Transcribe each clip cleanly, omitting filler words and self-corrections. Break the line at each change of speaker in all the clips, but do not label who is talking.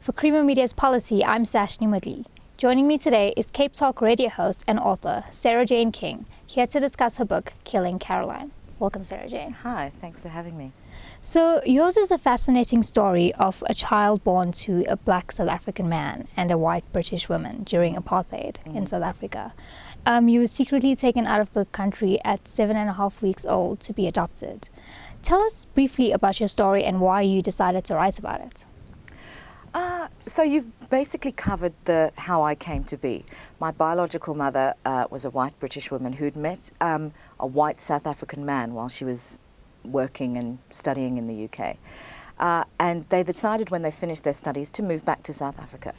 For Creamer Media's Policy, I'm Sara-Jayne Woodley. Joining me today is Cape Talk radio host and author Sara-Jayne King, here to discuss her book, Killing Karoline. Welcome, Sara-Jayne.
Hi, thanks for having me.
So, yours is a fascinating story of a child born to a black South African man and a white British woman during apartheid in South Africa. You were secretly taken out of the country at 7.5 weeks old to be adopted. Tell us briefly about your story and why you decided to write about it.
So you've basically covered how I came to be. My biological mother was a white British woman who'd met a white South African man while she was working and studying in the UK. And they decided when they finished their studies to move back to South Africa.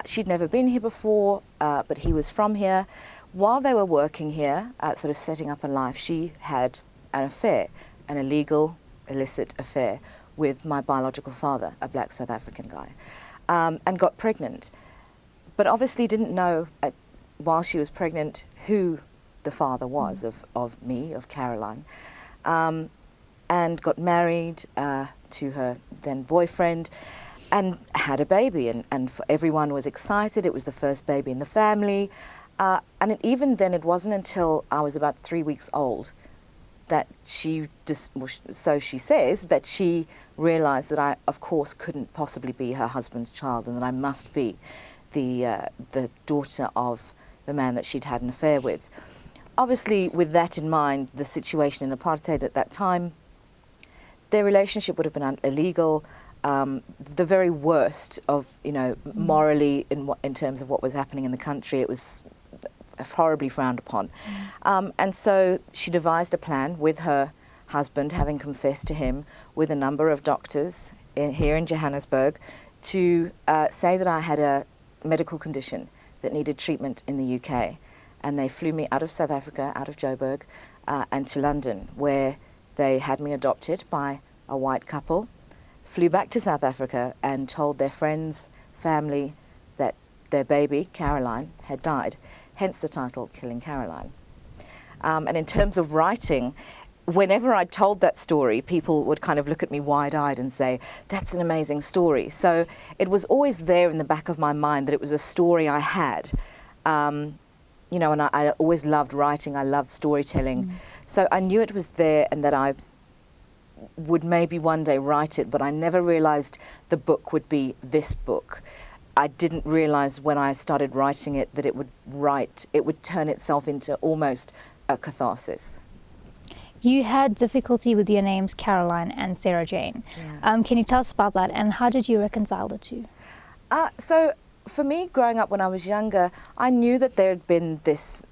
She'd never been here before, but he was from here. While they were working here, sort of setting up a life, she had an affair, an illegal, illicit affair with my biological father, a black South African guy, and got pregnant. But obviously didn't know while she was pregnant who the father was of me, of Karoline, and got married to her then boyfriend and had a baby, and everyone was excited. It was the first baby in the family, and even then it wasn't until I was about 3 weeks old that she so she says, that she realized that I, of course, couldn't possibly be her husband's child and that I must be the daughter of the man that she'd had an affair with. Obviously, with that in mind, the situation in apartheid at that time, their relationship would have been illegal, the very worst of, morally in terms of what was happening in the country. It was horribly frowned upon. And so she devised a plan with her husband, having confessed to him, with a number of doctors here in Johannesburg, to say that I had a medical condition that needed treatment in the UK. And they flew me out of South Africa, out of Joburg, and to London, where they had me adopted by a white couple, flew back to South Africa and told their friends, family, that their baby, Karoline, had died. Hence the title, Killing Karoline. And in terms of writing, whenever I told that story, people would kind of look at me wide-eyed and say, that's an amazing story. So it was always there in the back of my mind that it was a story I had. And I always loved writing, I loved storytelling. So I knew it was there and that I would maybe one day write it, but I never realized the book would be this book. I didn't realize when I started writing it that it would turn itself into almost a catharsis.
You had difficulty with your names Karoline and Sara-Jayne. Yeah. Can you tell us about that, and how did you reconcile the two?
So for me, growing up when I was younger, I knew that there had been this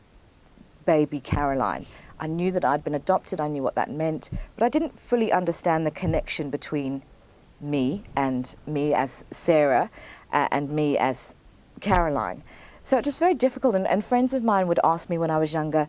baby Karoline. I knew that I'd been adopted, I knew what that meant, but I didn't fully understand the connection between me as Sarah and me as Karoline. So it was very difficult, and friends of mine would ask me when I was younger,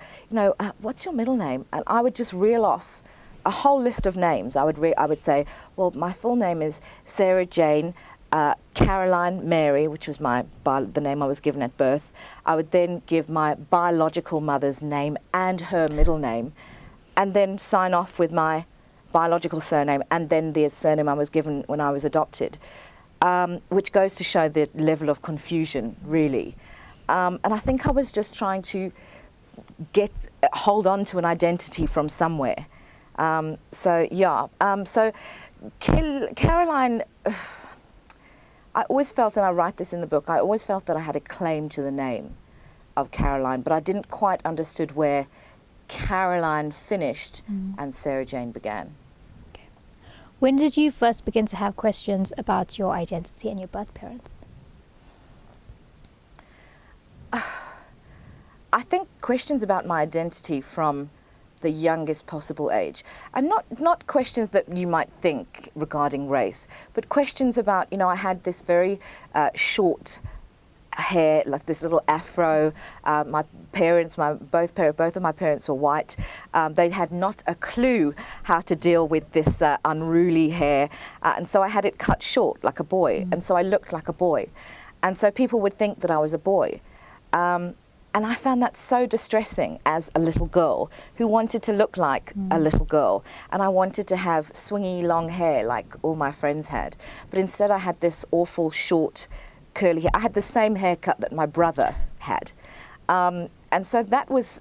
what's your middle name? And I would just reel off a whole list of names. I would say, well, my full name is Sara-Jayne Karoline Mary, which was the name I was given at birth. I would then give my biological mother's name and her middle name, and then sign off with my biological surname and then the surname I was given when I was adopted, which goes to show the level of confusion, really. And I think I was just trying to hold on to an identity from somewhere. So Karoline, I always felt, and I write this in the book, I always felt that I had a claim to the name of Karoline, but I didn't quite understood where Karoline finished and Sara-Jayne began.
Okay. When did you first begin to have questions about your identity and your birth parents?
I think questions about my identity from the youngest possible age, and not questions that you might think regarding race, but questions about, I had this very short hair, like this little afro. My parents, both of my parents were white. They had not a clue how to deal with this unruly hair, and so I had it cut short like a boy, and so I looked like a boy, and so people would think that I was a boy. And I found that so distressing as a little girl who wanted to look like a little girl. And I wanted to have swingy long hair like all my friends had. But instead I had this awful short curly hair. I had the same haircut that my brother had. And so that was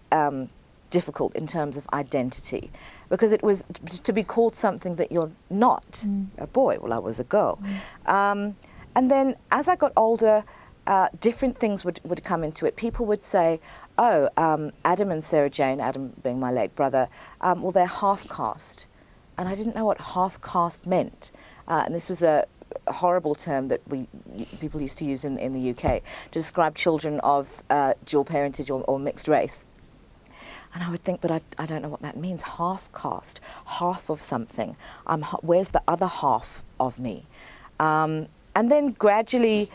difficult in terms of identity, because it was to be called something that you're not, a boy. Well, I was a girl. And then as I got older, different things would come into it. People would say, oh, Adam and Sara-Jayne, Adam being my late brother, well, they're half-caste. And I didn't know what half-caste meant. And this was a horrible term that people used to use in the UK to describe children of dual parentage or mixed race. And I would think, but I don't know what that means. Half-caste, half of something. Where's the other half of me? And then gradually,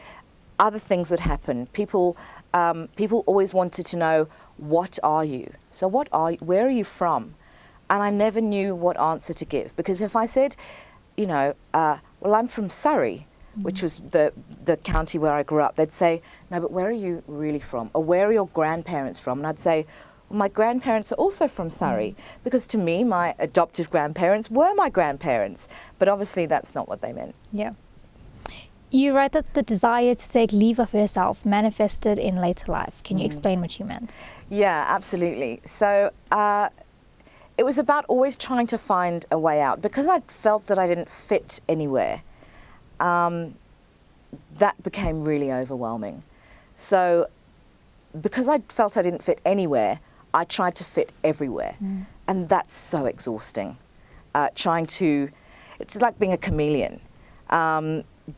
other things would happen. People always wanted to know, what are you? So where are you from? And I never knew what answer to give, because if I said, you know, well, I'm from Surrey, which was the county where I grew up, they'd say, no, but where are you really from? Or where are your grandparents from? And I'd say, well, my grandparents are also from Surrey, because to me, my adoptive grandparents were my grandparents. But obviously that's not what they meant.
Yeah. You write that the desire to take leave of yourself manifested in later life. Can you explain what you meant?
Yeah, absolutely. So it was about always trying to find a way out. Because I felt that I didn't fit anywhere, that became really overwhelming. So because I felt I didn't fit anywhere, I tried to fit everywhere. And that's so exhausting. It's like being a chameleon.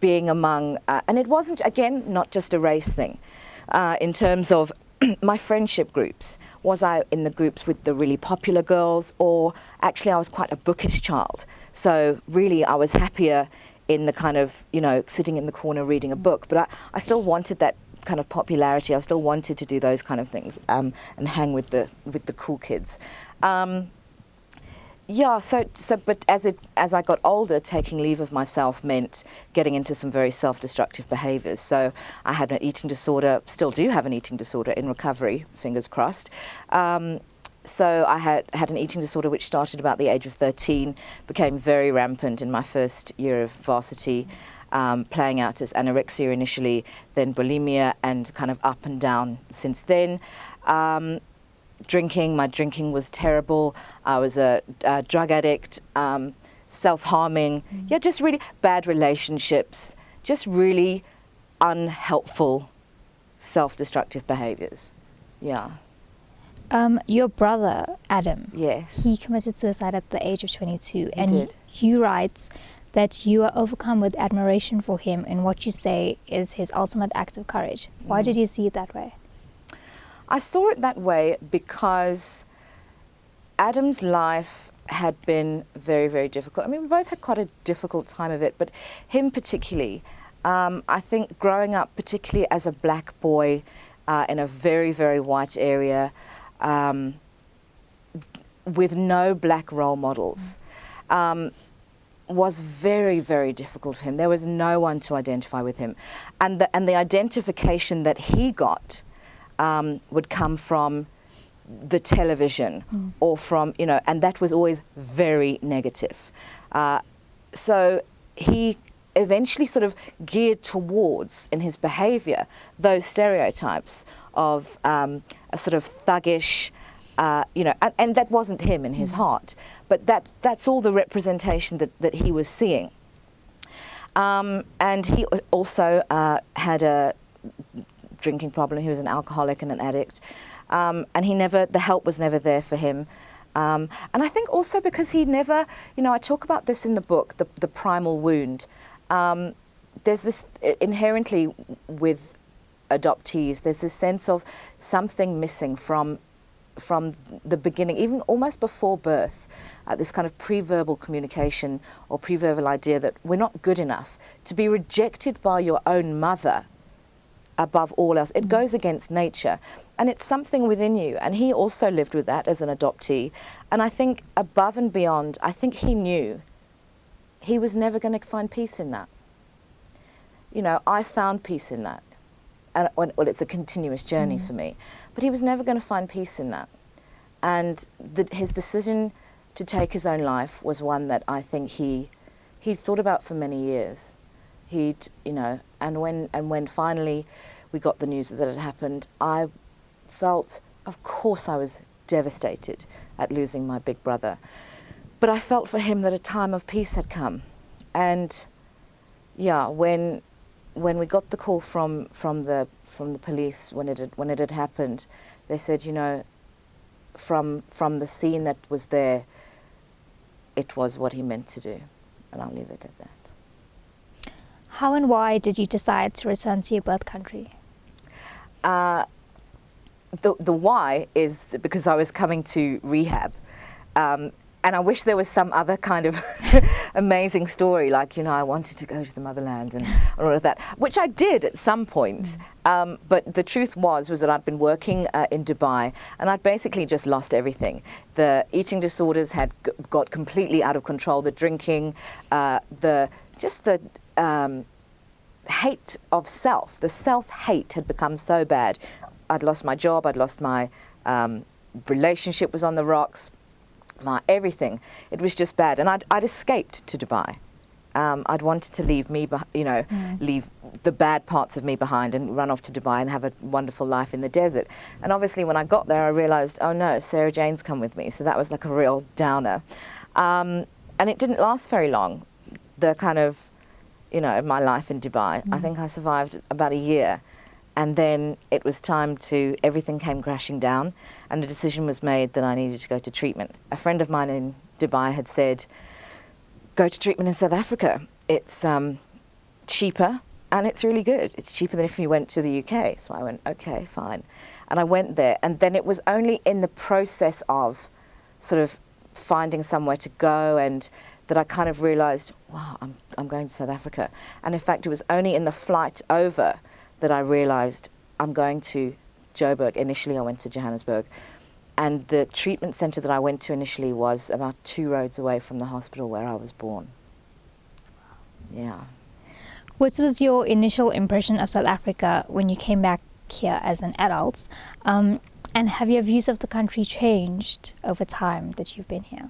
Being among, and it wasn't, again, not just a race thing. In terms of my friendship groups, was I in the groups with the really popular girls, or actually I was quite a bookish child. So really I was happier in the kind of, you know, sitting in the corner reading a book, but I still wanted that kind of popularity. I still wanted to do those kind of things and hang with the cool kids. Yeah, but as I got older, taking leave of myself meant getting into some very self-destructive behaviours. So I had an eating disorder, still do have an eating disorder, in recovery, fingers crossed. So I had an eating disorder which started about the age of 13, became very rampant in my first year of varsity, playing out as anorexia initially, then bulimia, and kind of up and down since then. My drinking was terrible. I was a drug addict, self-harming, yeah, just really bad relationships, just really unhelpful, self-destructive behaviours, yeah.
Your brother, Adam,
yes,
he committed suicide at the age of 22.
He did.
You write that you are overcome with admiration for him in what you say is his ultimate act of courage. Why did you see it that way?
I saw it that way because Adam's life had been very, very difficult. I mean, we both had quite a difficult time of it, but him particularly. I think growing up, particularly as a black boy in a very, very white area, with no black role models, was very, very difficult for him. There was no one to identify with him. And the identification that he got would come from the television or from, you know, and that was always very negative. So he eventually sort of geared towards, in his behaviour, those stereotypes of a sort of thuggish, you know, and that wasn't him in his heart, but that's all the representation that he was seeing. And he also had a drinking problem. He was an alcoholic and an addict, and the help was never there for him. And I think also because he never, you know, I talk about this in the book, the primal wound. There's this inherently with adoptees, there's this sense of something missing from the beginning, even almost before birth, this kind of pre-verbal communication or pre-verbal idea that we're not good enough. To be rejected by your own mother above all else, it goes against nature, and it's something within you. And he also lived with that as an adoptee, and I think above and beyond, I think he knew he was never going to find peace in that. You know, I found peace in that, well, it's a continuous journey for me. But he was never going to find peace in that. And his decision to take his own life was one that I think he'd thought about for many years. He'd, you know, and when finally we got the news that it had happened, I felt, of course I was devastated at losing my big brother. But I felt for him that a time of peace had come. And yeah, when we got the call from the police when it had happened, they said, you know, from the scene that was there, it was what he meant to do, and I'll leave it at that.
How and why did you decide to return to your birth country?
The why is because I was coming to rehab. And I wish there was some other kind of amazing story, like, you know, I wanted to go to the motherland and all of that, which I did at some point. But the truth was that I'd been working in Dubai, and I'd basically just lost everything. The eating disorders had got completely out of control, the drinking, the hate of self, the self-hate had become so bad. I'd lost my job, I'd lost my relationship was on the rocks. My everything, it was just bad, and I'd escaped to Dubai. I'd wanted to leave leave the bad parts of me behind and run off to Dubai and have a wonderful life in the desert. And obviously, when I got there, I realised, oh no, Sara-Jayne's come with me. So that was like a real downer, and it didn't last very long. The kind of, you know, my life in Dubai. I think I survived about a year. And then it was time everything came crashing down, and a decision was made that I needed to go to treatment. A friend of mine in Dubai had said, go to treatment in South Africa. It's cheaper, and it's really good. It's cheaper than if you went to the UK. So I went, okay, fine. And I went there, and then it was only in the process of sort of finding somewhere to go and that I kind of realised, wow, I'm going to South Africa. And in fact, it was only in the flight over that I realised I'm going to Joburg. Initially I went to Johannesburg, and the treatment centre that I went to initially was about 2 roads away from the hospital where I was born. Yeah.
What was your initial impression of South Africa when you came back here as an adult? And have your views of the country changed over time that you've been here?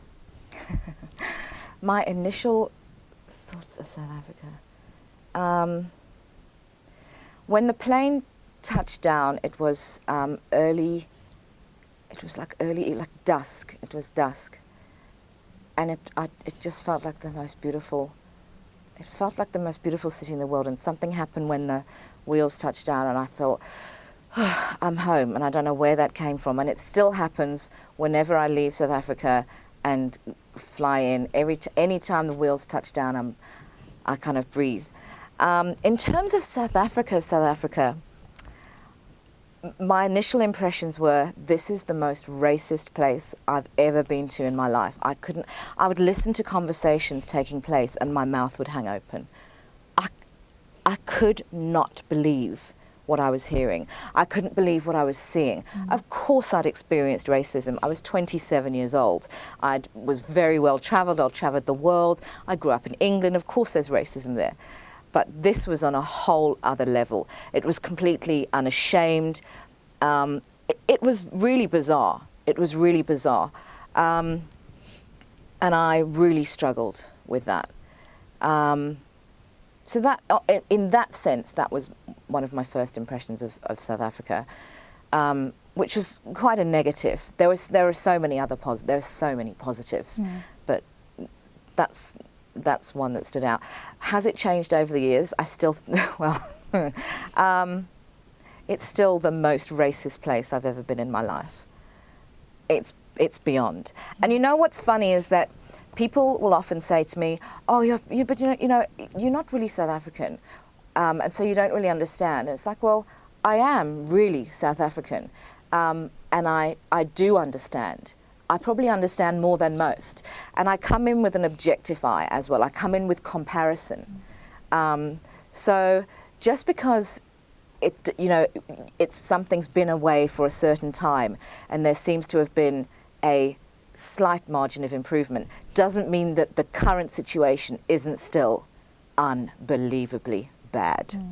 My initial thoughts of South Africa. When the plane touched down, it was early. It was like dusk. It was dusk, and it just felt like the most beautiful. It felt like the most beautiful city in the world. And something happened when the wheels touched down, and I thought, oh, I'm home, and I don't know where that came from. And it still happens whenever I leave South Africa and fly in. Any time the wheels touch down, I kind of breathe. In terms of South Africa, my initial impressions were, this is the most racist place I've ever been to in my life. I would listen to conversations taking place and my mouth would hang open. I could not believe what I was hearing. I couldn't believe what I was seeing. Of course I'd experienced racism. I was 27 years old. I was very well travelled. I'd travelled the world. I grew up in England. Of course there's racism there. But this was on a whole other level. It was completely unashamed. It was really bizarre. It was really bizarre. And I really struggled with that. So that, in that sense, that was one of my first impressions of South Africa, which was quite a negative. There are so many other positives, but that's one that stood out. Has it changed over the years? I still, it's still the most racist place I've ever been in my life. It's beyond. And you know what's funny is that people will often say to me, "Oh, but you're not really South African, and so you don't really understand." And it's like, well, I am really South African, and I do understand. I probably understand more than most, and I come in with an objective eye as well. I come in with comparison. So just because something's been away for a certain time, and there seems to have been a slight margin of improvement, doesn't mean that the current situation isn't still unbelievably bad.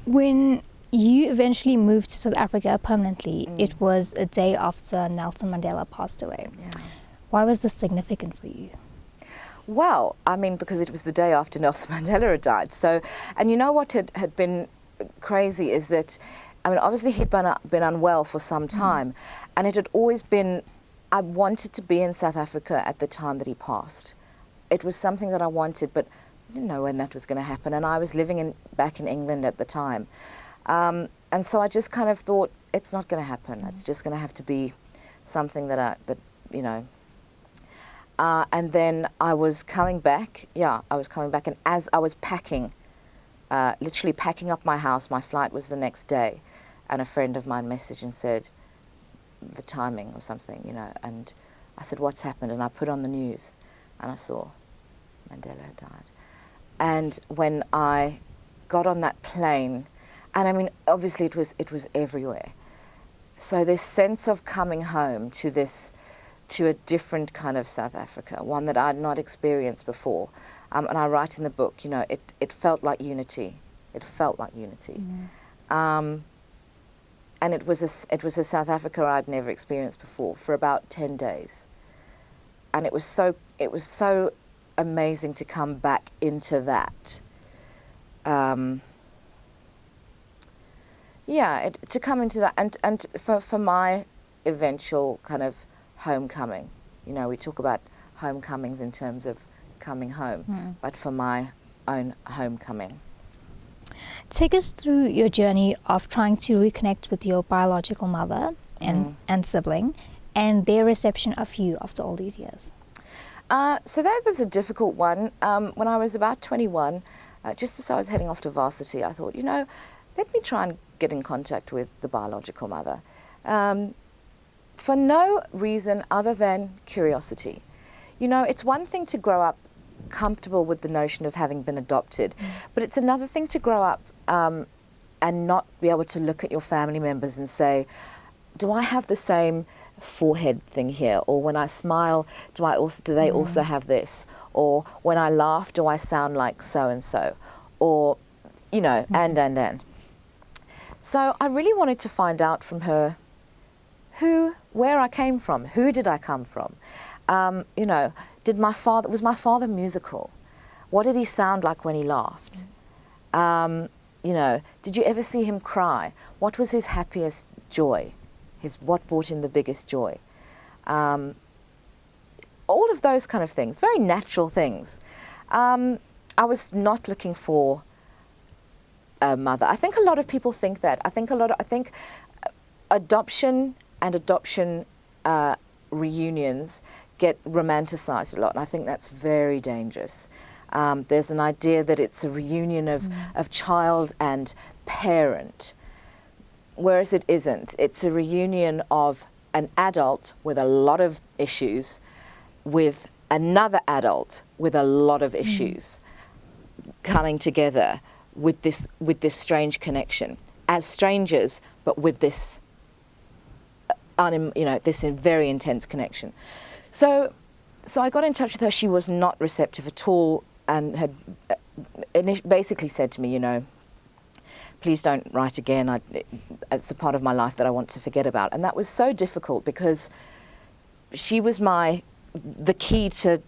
When you eventually moved to South Africa permanently. It was a day after Nelson Mandela passed away.
Yeah.
Why was this significant for you?
Well, I mean, because it was the day after Nelson Mandela had died. So, and you know what had been crazy is that, I mean, obviously he'd been unwell for some time, and it had always been, I wanted to be in South Africa at the time that he passed. It was something that I wanted, but I didn't know when that was going to happen, and I was living back in England at the time. And so I just kind of thought, it's not going to happen. It's just going to have to be something that you know. And then I was coming back, and as I was packing, literally packing up my house, my flight was the next day, and a friend of mine messaged and said, the timing or something, you know, and I said, what's happened? And I put on the news, and I saw Mandela had died. And when I got on that plane, and I mean, obviously it was everywhere. So this sense of coming home to a different kind of South Africa, one that I had not experienced before. And I write in the book, you know, it felt like unity. It felt like unity. And it was a South Africa I'd never experienced before for about 10 days. And it was so amazing to come back into that. To come into that, and for my eventual kind of homecoming. You know, we talk about homecomings in terms of coming home, but for my own homecoming.
Take us through your journey of trying to reconnect with your biological mother and sibling, and their reception of you after all these years.
So that was a difficult one. When I was about 21, just as I was heading off to varsity, I thought, you know, let me try and get in contact with the biological mother. For no reason other than curiosity. You know, it's one thing to grow up comfortable with the notion of having been adopted, but it's another thing to grow up and not be able to look at your family members and say, do I have the same forehead thing here? Or when I smile, do they also have this? Or when I laugh, do I sound like so-and-so? Or, you know, and. So I really wanted to find out from her where I came from, who did I come from? You know, was my father musical? What did he sound like when he laughed? You know, did you ever see him cry? What was his happiest joy? What brought him the biggest joy? All of those kind of things, very natural things. I was not looking for a mother. I think a lot of people think that. I think adoption and adoption reunions get romanticized a lot, and I think that's very dangerous. There's an idea that it's a reunion of child and parent, whereas it isn't. It's a reunion of an adult with a lot of issues with another adult with a lot of issues coming together with this strange connection as strangers, but with this this very intense connection. So I got in touch with her. She was not receptive at all, and had basically said to me, you know, please don't write again. It's a part of my life that I want to forget about. And that was so difficult because she was the key to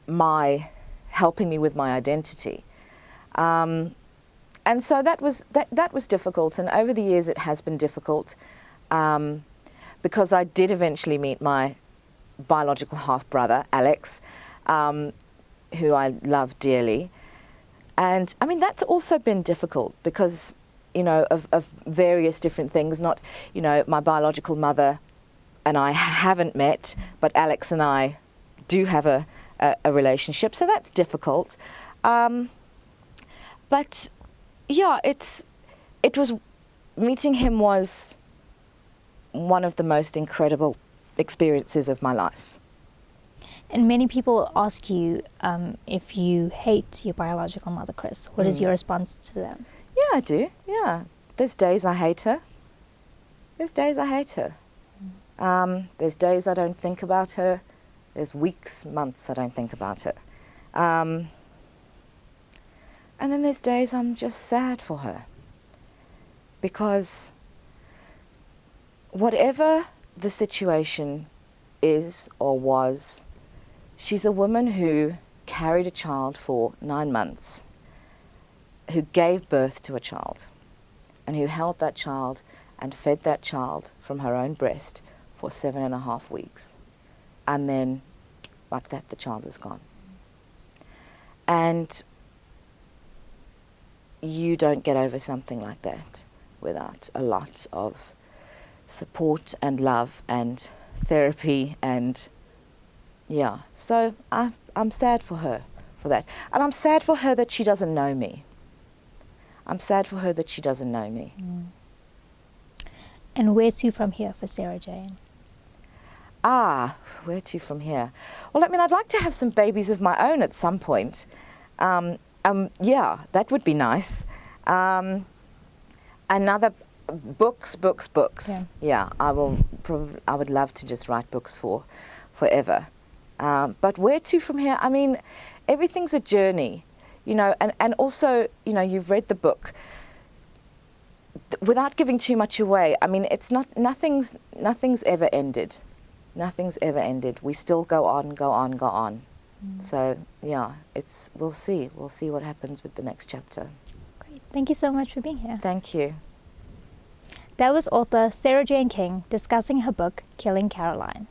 my helping me with my identity. And so that was difficult. And over the years, it has been difficult because I did eventually meet my biological half-brother, Alex, who I love dearly. And I mean, that's also been difficult because, you know, of various different things. Not, you know, my biological mother and I haven't met, but Alex and I do have a relationship, so that's difficult. But yeah, meeting him was one of the most incredible experiences of my life.
And many people ask you if you hate your biological mother, Chris. What is your response to them?
Yeah, I do. Yeah. There's days I hate her. There's days I hate her. There's days I don't think about her. There's weeks, months I don't think about her. And then there's days I'm just sad for her. because whatever the situation is or was, she's a woman who carried a child for 9 months, who gave birth to a child, and who held that child and fed that child from her own breast for 7.5 weeks. And then, like that, the child was gone. And you don't get over something like that without a lot of support and love and therapy, and yeah. So I'm sad for her for that. And I'm sad for her that she doesn't know me. I'm sad for her that she doesn't know me.
And where to from here for Sara-Jayne?
Where to from here? Well, I mean, I'd like to have some babies of my own at some point. Yeah, that would be nice. Another books. Yeah, I would love to just write books forever. But where to from here? I mean, everything's a journey, you know, and also, you know, you've read the book. Without giving too much away, I mean, it's not, nothing's ever ended. Nothing's ever ended. We still go on. So yeah, we'll see what happens with the next chapter.
Great. Thank you so much for being here.
Thank you.
That was author Sara-Jayne King discussing her book, Killing Karoline.